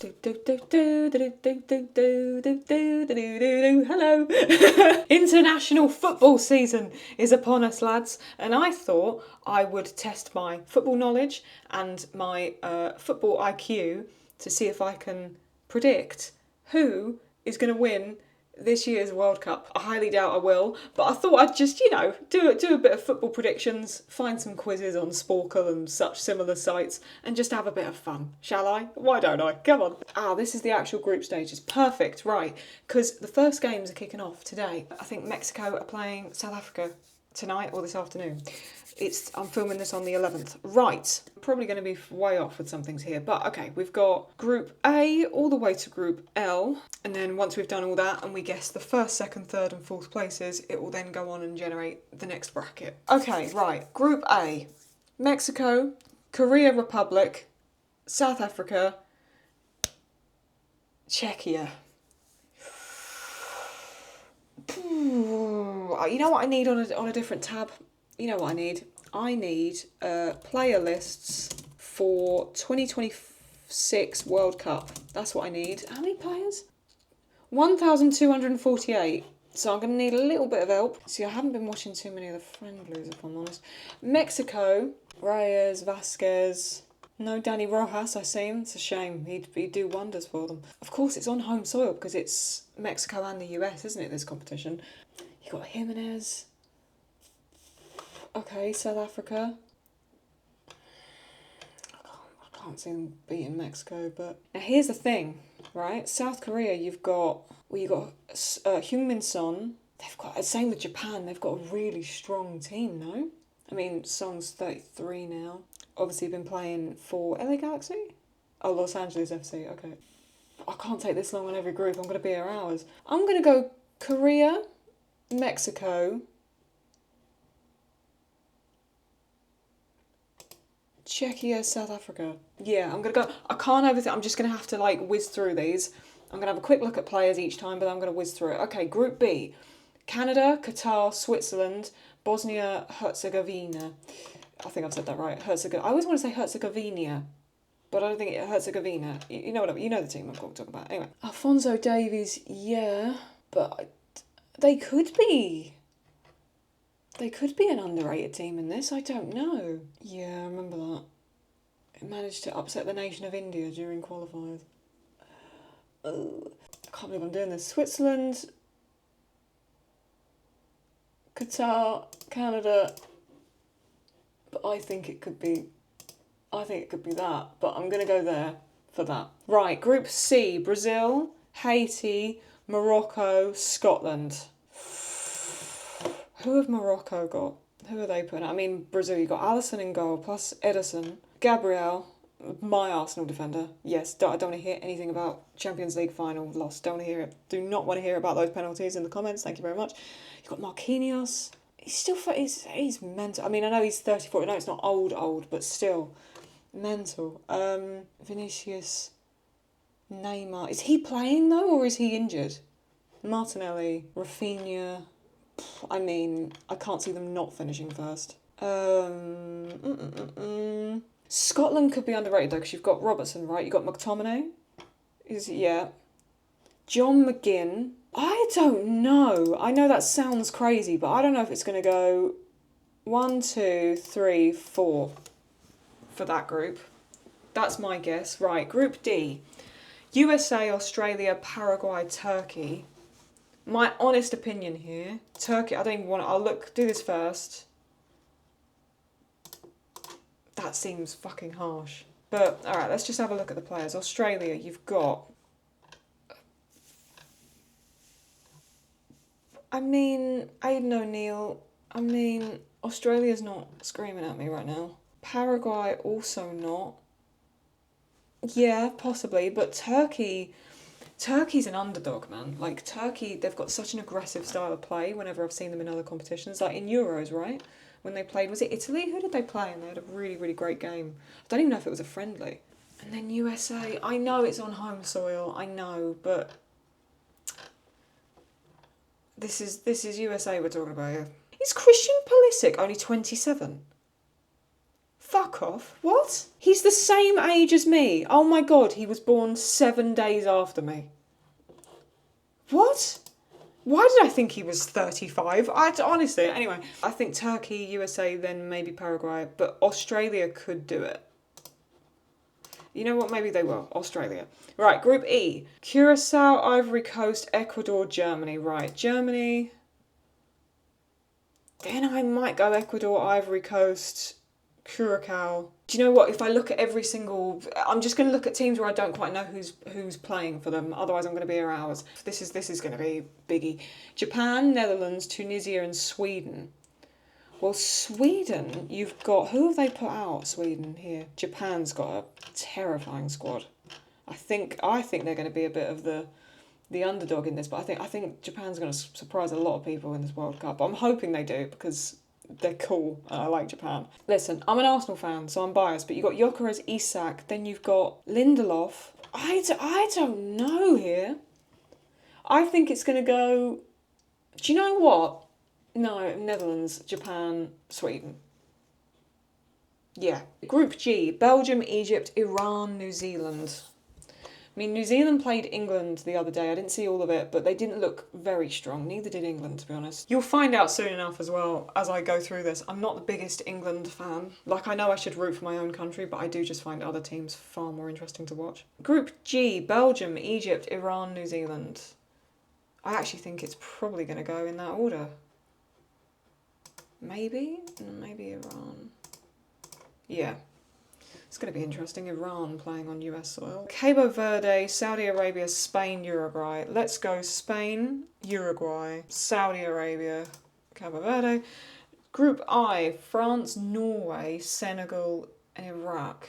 Hello. International football season is upon us, lads, and I thought I would test my football knowledge and my football IQ to see if I can predict who is going to win this year's World Cup. I highly doubt I will, but I thought I'd just, do a bit of football predictions, find some quizzes on Sporkle and such similar sites, and just have a bit of fun, shall I? Why don't I? Come on. This is the actual group stages. Perfect, right, because the first games are kicking off today. I think Mexico are playing South Africa tonight or this afternoon. I'm filming this on the 11th. Right, probably going to be way off with some things here, but okay, we've got Group A all the way to Group L, and then once we've done all that and we guess the first, second, third and fourth places, it will then go on and generate the next bracket. Okay, right, Group A, Mexico, Korea Republic, South Africa, Czechia. You know what I need on a different tab? You know what I need? I need player lists for 2026 World Cup. That's what I need. How many players? 1,248. So I'm going to need a little bit of help. See, I haven't been watching too many of the friendlies, if I'm honest. Mexico, Reyes, Vasquez. No Danny Rojas, I see him. It's a shame. He'd do wonders for them. Of course, it's on home soil because it's Mexico and the US, isn't it, this competition? You got Jimenez. Okay, South Africa. I can't see them beating Mexico, but... Now, here's the thing, right? South Korea, you've got Heung-min Son. They've got... Same with Japan. They've got a really strong team, no? I mean, Son's 33 now. Obviously been playing for LA Galaxy? Oh, Los Angeles FC, okay. I can't take this long on every group. I'm going to be here hours. I'm going to go Korea, Mexico... Czechia, South Africa. Yeah, I'm going to go... I can't overthink... I'm just going to have to, whiz through these. I'm going to have a quick look at players each time, but I'm going to whiz through it. Okay, Group B. Canada, Qatar, Switzerland, Bosnia, Herzegovina. I think I've said that right. I always want to say Herzegovina, but I don't think it's Herzegovina. You know what you know the team I'm talking about. Anyway. Alphonso Davies, yeah, but they could be... They could be an underrated team in this, I don't know. Yeah, I remember that. It managed to upset the nation of India during qualifiers. I can't believe I'm doing this. Switzerland, Qatar, Canada. But I think it could be that. But I'm going to go there for that. Right, Group C, Brazil, Haiti, Morocco, Scotland. Who have Morocco got? Who are they putting out? I mean, Brazil, you've got Alisson in goal, plus Ederson. Gabriel, my Arsenal defender. Yes, I don't want to hear anything about Champions League final loss. Don't want to hear it. Do not want to hear about those penalties in the comments. Thank you very much. You've got Marquinhos. He's still... He's mental. I mean, I know he's 34. I know it's not old, but still. Mental. Vinicius. Neymar. Is he playing, though, or is he injured? Martinelli. Rafinha... I mean, I can't see them not finishing first. Scotland could be underrated though, because you've got Robertson, right? You've got McTominay. John McGinn. I don't know. I know that sounds crazy, but I don't know if it's going to go 1, 2, 3, 4 for that group. That's my guess. Right, Group D. USA, Australia, Paraguay, Turkey. My honest opinion here, Turkey, I don't even want to... I'll do this first. That seems fucking harsh. But, alright, let's just have a look at the players. Australia, you've got... I mean, Aidan O'Neill. I mean, Australia's not screaming at me right now. Paraguay, also not. Yeah, possibly, but Turkey's an underdog, man. Turkey, they've got such an aggressive style of play whenever I've seen them in other competitions. Like in Euros, right? When they played, was it Italy? Who did they play? And they had a really, really great game. I don't even know if it was a friendly. And then USA, I know it's on home soil, I know, but this is USA we're talking about here. Is Christian Pulisic only 27? Fuck off. What? He's the same age as me. Oh my god, he was born 7 days after me. What? Why did I think he was 35? Honestly, anyway. I think Turkey, USA, then maybe Paraguay, but Australia could do it. You know what? Maybe they will. Australia. Right, Group E. Curacao, Ivory Coast, Ecuador, Germany. Right, Germany. Then I might go Ecuador, Ivory Coast, Curacao. Do you know what? If I look at every single, I'm just going to look at teams where I don't quite know who's playing for them. Otherwise, I'm going to be here hours. This is going to be biggie. Japan, Netherlands, Tunisia, and Sweden. Well, Sweden, you've got, who have they put out? Sweden here. Japan's got a terrifying squad. I think they're going to be a bit of the underdog in this, but I think Japan's going to surprise a lot of people in this World Cup. I'm hoping they do because they're cool and I like Japan. Listen, I'm an Arsenal fan, so I'm biased, but you've got Gyökeres, Isak, then you've got Lindelof. I don't know here. I think it's going to go... Do you know what? No, Netherlands, Japan, Sweden. Yeah. Group G, Belgium, Egypt, Iran, New Zealand. I mean, New Zealand played England the other day. I didn't see all of it, but they didn't look very strong. Neither did England, to be honest. You'll find out soon enough as well as I go through this. I'm not the biggest England fan. Like, I know I should root for my own country, but I do just find other teams far more interesting to watch. Group G, Belgium, Egypt, Iran, New Zealand. I actually think it's probably going to go in that order. Maybe Iran. Yeah. It's going to be interesting. Iran playing on US soil. Cabo Verde, Saudi Arabia, Spain, Uruguay. Let's go Spain, Uruguay, Saudi Arabia, Cabo Verde. Group I, France, Norway, Senegal, and Iraq.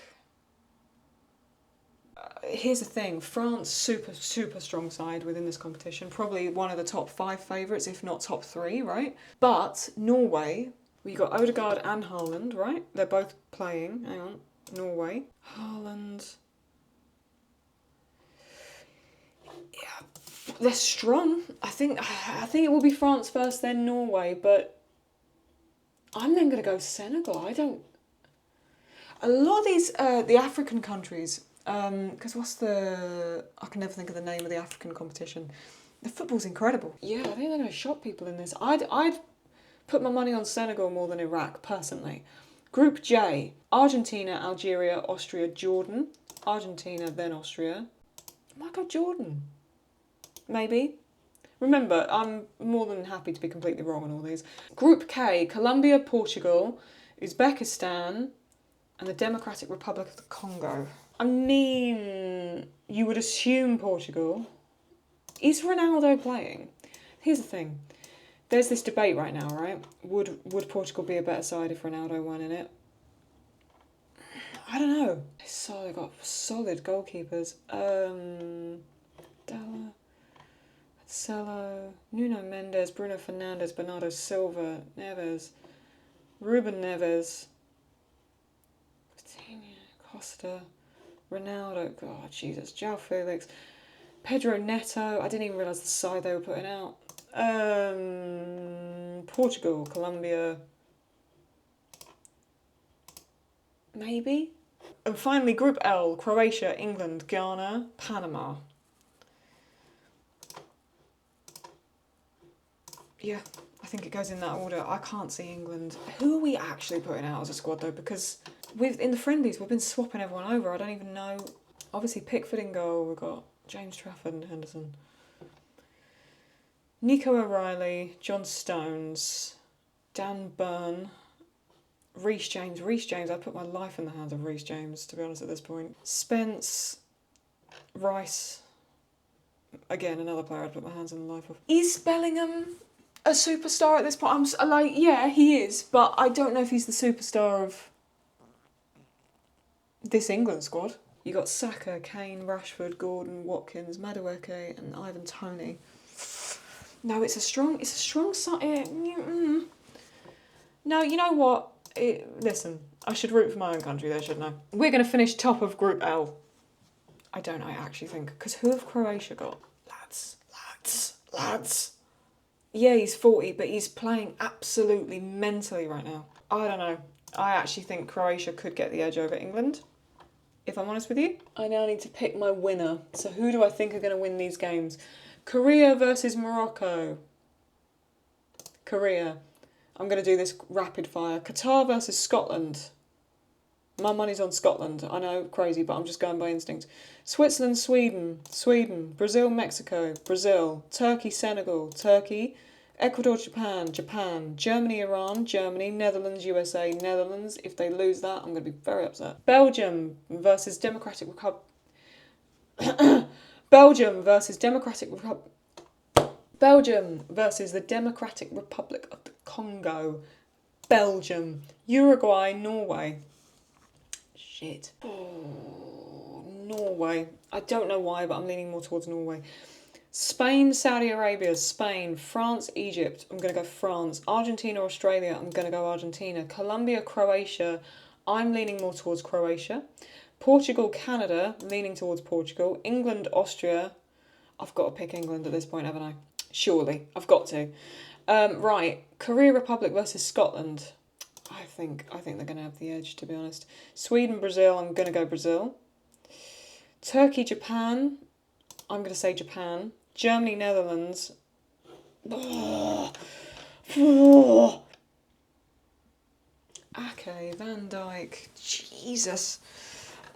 Here's the thing, France, super strong side within this competition. Probably one of the top 5 favourites, if not top 3, right? But Norway, we got Odegaard and Haaland, right? They're both playing. Hang on. Norway. Haaland. Yeah, they're strong. I think it will be France first, then Norway, but I'm then going to go Senegal. A lot of these, the African countries, because I can never think of the name of the African competition. The football's incredible. Yeah, I think they're going to shock people in this. I'd put my money on Senegal more than Iraq, personally. Group J, Argentina, Algeria, Austria, Jordan. Argentina, then Austria. I might go Jordan. Maybe. Remember, I'm more than happy to be completely wrong on all these. Group K, Colombia, Portugal, Uzbekistan, and the Democratic Republic of the Congo. I mean, you would assume Portugal. Is Ronaldo playing? Here's the thing. There's this debate right now, right? Would Portugal be a better side if Ronaldo won in it? I don't know. So they've got solid goalkeepers. Dalla, Marcelo, Nuno Mendes, Bruno Fernandes, Bernardo Silva, Neves, Ruben Neves, Coutinho, Costa, Ronaldo, God, Jesus, João Felix, Pedro Neto. I didn't even realise the side they were putting out. Portugal, Colombia, maybe. And finally, Group L, Croatia, England, Ghana, Panama. Yeah, I think it goes in that order. I can't see England. Who are we actually putting out as a squad though? Because in the friendlies, we've been swapping everyone over. I don't even know. Obviously, Pickford in goal. We've got James Trafford and Henderson. Nico O'Reilly, John Stones, Dan Burn, Reece James. I put my life in the hands of Reece James, to be honest, at this point. Spence, Rice. Again, another player I'd put my hands in the life of. Is Bellingham a superstar at this point? I'm like, yeah, he is, but I don't know if he's the superstar of this England squad. You got Saka, Kane, Rashford, Gordon, Watkins, Madueke, and Ivan Toney. No, it's a strong side. No, you know what? Listen, I should root for my own country there, shouldn't I? We're going to finish top of Group L. I actually think. Because who have Croatia got? Lads. Yeah, he's 40, but he's playing absolutely mentally right now. I don't know. I actually think Croatia could get the edge over England, if I'm honest with you. I now need to pick my winner. So who do I think are going to win these games? Korea versus Morocco. Korea. I'm going to do this rapid fire. Qatar versus Scotland. My money's on Scotland. I know, crazy, but I'm just going by instinct. Switzerland, Sweden. Sweden. Brazil, Mexico. Brazil. Turkey, Senegal. Turkey. Ecuador, Japan. Japan. Germany, Iran. Germany. Netherlands, USA. Netherlands. If they lose that, I'm going to be very upset. Belgium versus Democratic Republic. Belgium versus Democratic Republic. Belgium versus the Democratic Republic of the Congo. Belgium. Uruguay, Norway. Shit. Oh, Norway. I don't know why, but I'm leaning more towards Norway. Spain, Saudi Arabia. Spain. France, Egypt. I'm going to go France. Argentina, Australia. I'm going to go Argentina. Colombia, Croatia. I'm leaning more towards Croatia. Portugal, Canada. Leaning towards Portugal. England, Austria. I've got to pick England at this point, haven't I? Surely. I've got to. Right. Korea Republic versus Scotland. I think they're going to have the edge, to be honest. Sweden, Brazil. I'm going to go Brazil. Turkey, Japan. I'm going to say Japan. Germany, Netherlands. Oh. Oh. Ake, Van Dijk. Jesus.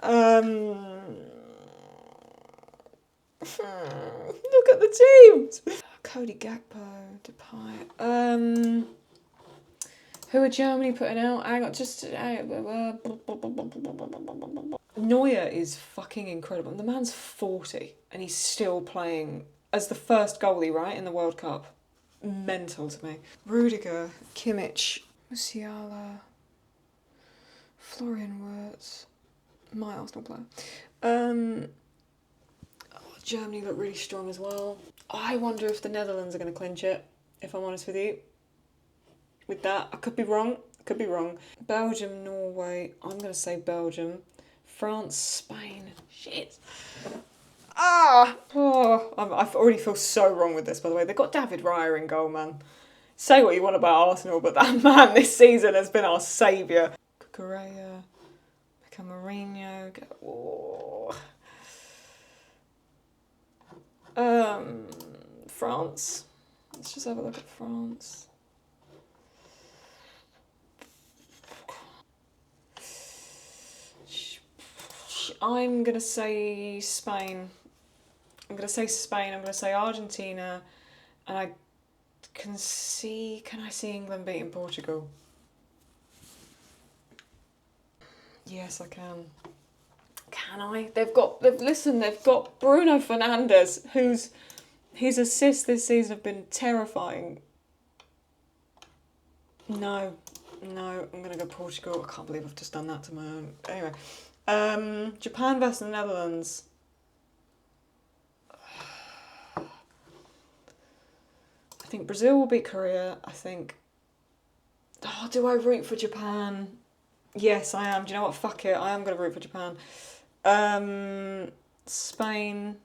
Look at the teams. Cody Gakpo, Depay. Who are Germany putting out? Hang on, Neuer is fucking incredible. The man's 40 and he's still playing as the first goalie, right, in the World Cup. Mental to me. Rudiger, Kimmich, Musiala, Florian Wirtz, my Arsenal player. Germany look really strong as well. I wonder if the Netherlands are going to clinch it, if I'm honest with you. With that, I could be wrong. Belgium, Norway. I'm going to say Belgium. France, Spain. Shit. I already feel so wrong with this, by the way. They've got David Raya in goal, man. Say what you want about Arsenal, but that man this season has been our saviour. Correa, Mourinho. France. Let's just have a look at France. I'm going to say Spain. I'm going to say Argentina. And can I see England beating Portugal? Yes, I can. Can I? They've got Bruno Fernandes, his assists this season have been terrifying. No, I'm going to go Portugal. I can't believe I've just done that to my own. Anyway, Japan versus the Netherlands. I think Brazil will beat Korea. I think... Oh, do I root for Japan? Yes, I am. Do you know what? Fuck it. I am going to root for Japan. Spain.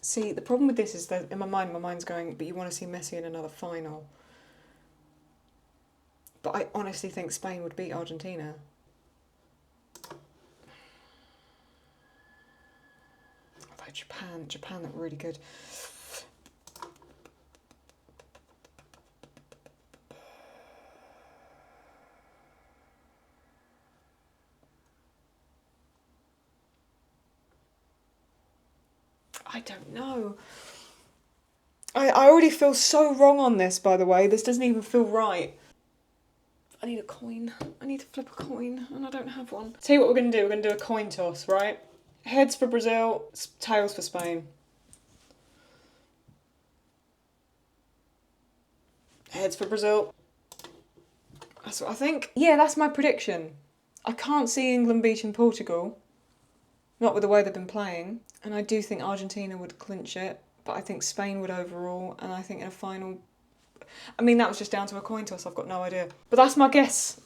See, the problem with this is that in my mind's going, but you want to see Messi in another final. But I honestly think Spain would beat Argentina. Although Japan look really good. I don't know. I already feel so wrong on this, by the way. This doesn't even feel right. I need a coin. I need to flip a coin, and I don't have one. Tell you what we're going to do. We're going to do a coin toss, right? Heads for Brazil, tails for Spain. Heads for Brazil. That's what I think. Yeah, that's my prediction. I can't see England beating Portugal. Not with the way they've been playing. And I do think Argentina would clinch it. But I think Spain would overall. And I think in a final... I mean, that was just down to a coin toss. I've got no idea. But that's my guess.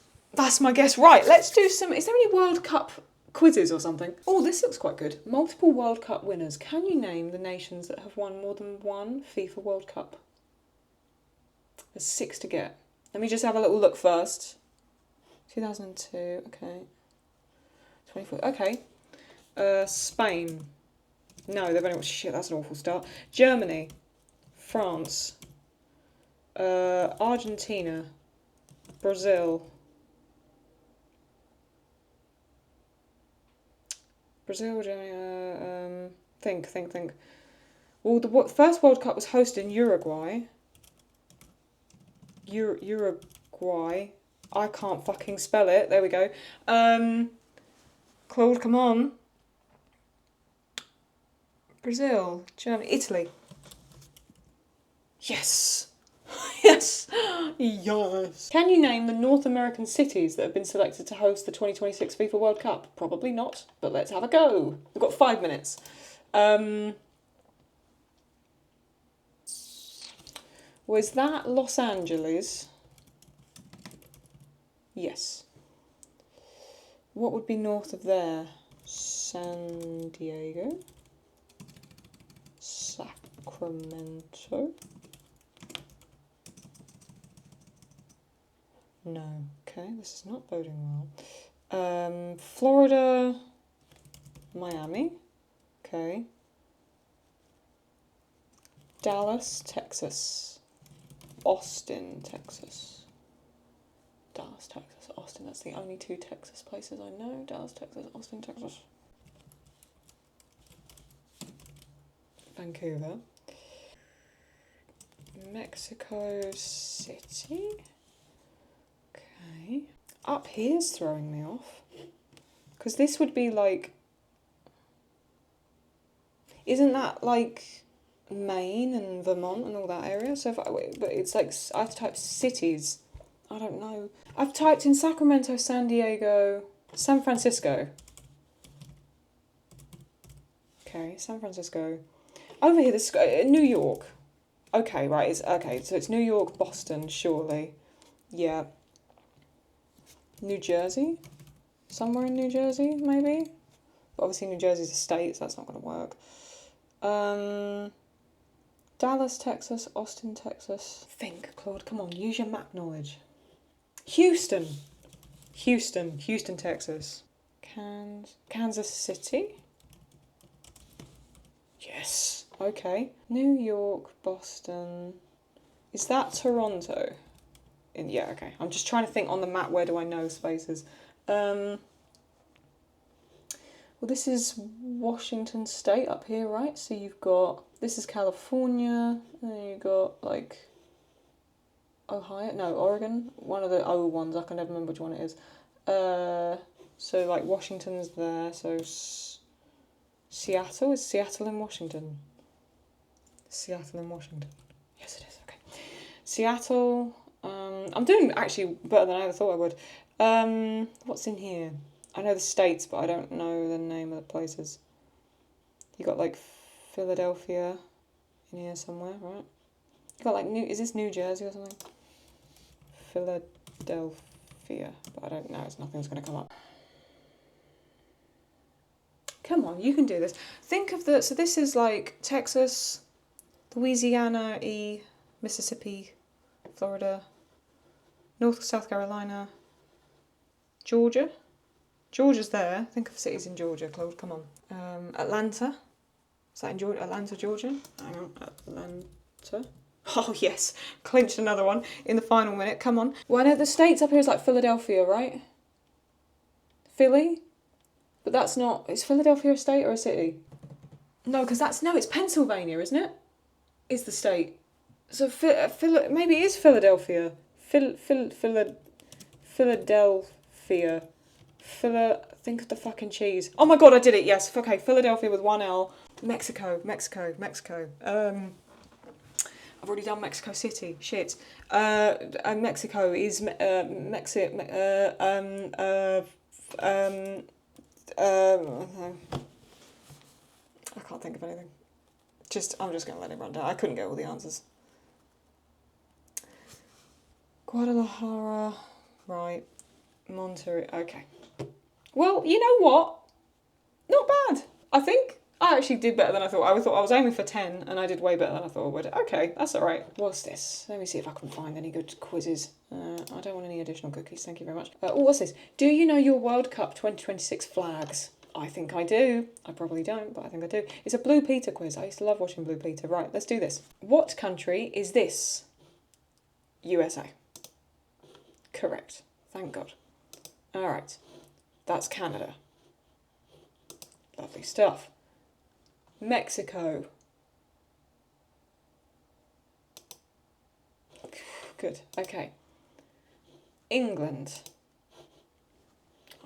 Right, let's do some... Is there any World Cup quizzes or something. Oh, this looks quite good. Multiple World Cup winners. Can you name the nations that have won more than one FIFA World Cup? There's 6 to get. Let me just have a little look first. 2002, okay. 24, okay. Spain. No, they've only got shit, that's an awful start. Germany. France. Argentina. Brazil. Brazil, Germany, think. Well, the first World Cup was hosted in Uruguay. Uruguay. I can't fucking spell it. There we go. Claude, come on. Brazil, Germany, Italy. Yes. Yes. Yes. Can you name the North American cities that have been selected to host the 2026 FIFA World Cup? Probably not, but let's have a go. We've got 5 minutes. Was that Los Angeles? Yes. What would be north of there? San Diego? Sacramento? No. Okay, this is not boding well. Florida, Miami. Okay. Dallas, Texas. Austin, Texas. Dallas, Texas, Austin. That's the only 2 Texas places I know. Dallas, Texas, Austin, Texas. Vancouver. Mexico City. Okay. Up here's throwing me off. Because this would be like... Isn't that like Maine and Vermont and all that area? So if I, but it's like, I've typed cities. I don't know. I've typed in Sacramento, San Diego, San Francisco. Okay, San Francisco. Over here, this New York. Okay, right. It's okay. So it's New York, Boston, surely. Yeah. New Jersey. Somewhere in New Jersey, maybe. But obviously, New Jersey's a state, so that's not going to work. Dallas, Texas, Austin, Texas. Think, Claude. Come on, use your map knowledge. Houston, Texas. Kansas City. Yes. Okay. New York, Boston. Is that Toronto? Yeah, okay. I'm just trying to think on the map, where do I know spaces? Well, this is Washington State up here, right? So you've got, this is California, and then you've got, like, Ohio, no, Oregon, one of the O ones, I can never remember which one it is. So, like, Washington's there, so Seattle, is Seattle in Washington? Seattle in Washington. Yes, it is, okay. Seattle, I'm doing actually better than I ever thought I would. What's in here? I know the states, but I don't know the name of the places. You got like Philadelphia in here somewhere, right? You got like is this New Jersey or something? Philadelphia, but I don't know. Nothing's going to come up. Come on, you can do this. Think of so this is like Texas, Louisiana, Mississippi, Florida, South Carolina, Georgia. Georgia's there. Think of cities in Georgia, Claude, come on. Atlanta. Is that in Georgia? Atlanta, Georgia? Hang on. Atlanta. Oh, yes. Clinched another one in the final minute. Come on. Well, I know the states up here is like Philadelphia, right? Philly? But that's not... Is Philadelphia a state or a city? No, because it's Pennsylvania, isn't it? Is the state. So maybe it is Philadelphia. Philadelphia. Think of the fucking cheese. Oh my god, I did it, yes. Okay, Philadelphia with 1 L. Mexico. I've already done Mexico City. Shit. Mexico is I can't think of anything. I'm just going to let it run down. I couldn't get all the answers. Guadalajara. Right. Monterrey. Okay. Well, you know what? Not bad. I think I actually did better than I thought. I thought I was aiming for 10 and I did way better than I thought I would. Okay, that's all right. What's this? Let me see if I can find any good quizzes. I don't want any additional cookies, thank you very much. What's this? Do you know your World Cup 2026 flags? I think I do. I probably don't, but I think I do. It's a Blue Peter quiz. I used to love watching Blue Peter. Right, let's do this. What country is this? USA. Correct. Thank God. All right. That's Canada. Lovely stuff. Mexico. Good. Okay. England.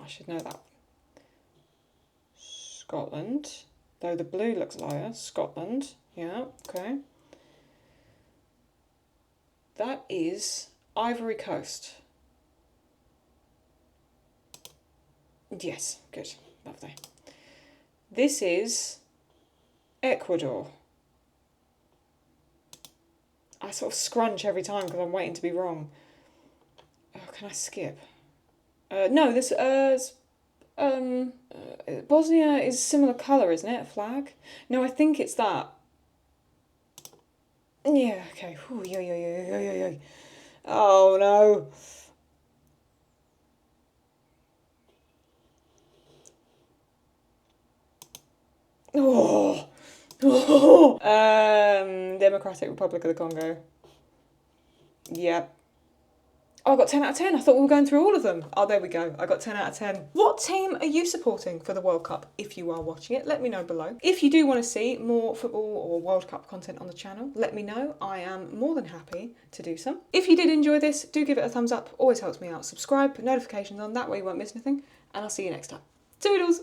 I should know that. Scotland. Though the blue looks lighter. Scotland. Yeah, okay. That is Ivory Coast. Yes, good. Lovely. This is Ecuador. I sort of scrunch every time because I'm waiting to be wrong. Oh, can I skip? No, this Bosnia is similar colour, isn't it? A flag? No, I think it's that. Yeah, okay. Ooh, yeah. Oh no. Oh. Democratic Republic of the Congo. Yep. Oh, I got 10 out of 10. I thought we were going through all of them. Oh, there we go. I got 10 out of 10. What team are you supporting for the World Cup? If you are watching it, let me know below. If you do want to see more football or World Cup content on the channel, let me know. I am more than happy to do some. If you did enjoy this, do give it a thumbs up. Always helps me out. Subscribe, put notifications on. That way you won't miss anything. And I'll see you next time. Toodles!